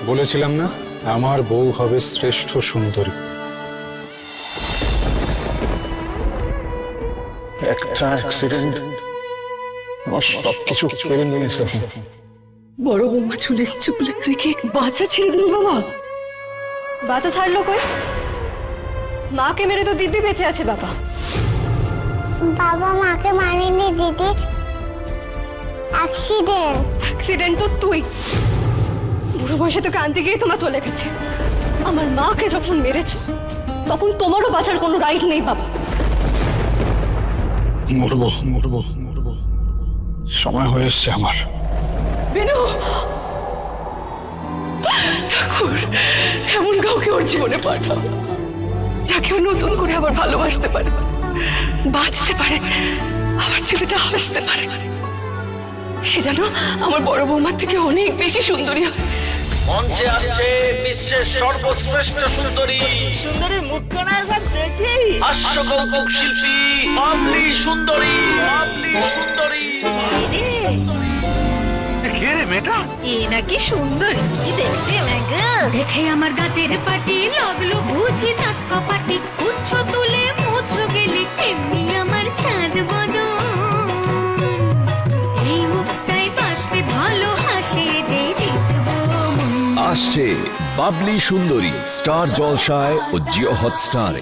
বলেছিলাম না আমার বউ হবে শ্রেষ্ঠ সুন্দরী। একটা অ্যাক্সিডেন্ট আমার সবকিছু কেড়ে নিয়েছে। বড় বৌমা চলে গেছে বলে তুই কি বাচ্চা ছেড়ে দিলি বাবা? বাচ্চা ছাড়লো কই? মাকে মেরে তো দিব্যি বেঁচে আছে বাবা। বাবা মাকে মারেনি দিদি, অ্যাক্সিডেন্ট। অ্যাক্সিডেন্ট তো তুই। বুড়ো বয়সে তোকে আনতে গিয়ে তোমার চলে গেছে। আমার মাকে যখন মেরেছো তখন তোমারও বাঁচার কোনো রাইট নেই বাবা। মরবো মরবো মরবো, সময় হয়ে এসছে আমার। বেনু, ঠাকুর এমন কাউকে ওর জীবনে পাঠাও যাকে ও নতুন করে আবার ভালোবাসতে পারে, বাঁচতে পারে, আমার ছেলেটা হাসতে পারে। সে যেন আমার বড় বৌমার থেকে অনেক বেশি সুন্দরী হয়। মঞ্চে আসছে বিশ্বের সর্বশ্রেষ্ঠ সুন্দরী, সুন্দরীর মুখখানা একবার দেখি। হাস্য কৌতুক শিল্পী বাবলি সুন্দরী, বাবলি সুন্দরী। কে রে মেয়েটা? এ নাকি সুন্দর, কি দেখতে ম্যাগা। দেখে আমার দাঁতের পাটি লাগলো বুঝি দাঁত কপাটি, উচ্চ তুলে মুচ্ছ গেলে এমনি আমার চাঁদ বদন। এই মুখটাই বাসবে ভালো, হাসে যে দেখবো মন। আসছে বাবলি সুন্দরী স্টার জলসায় ও জিও হটস্টারে।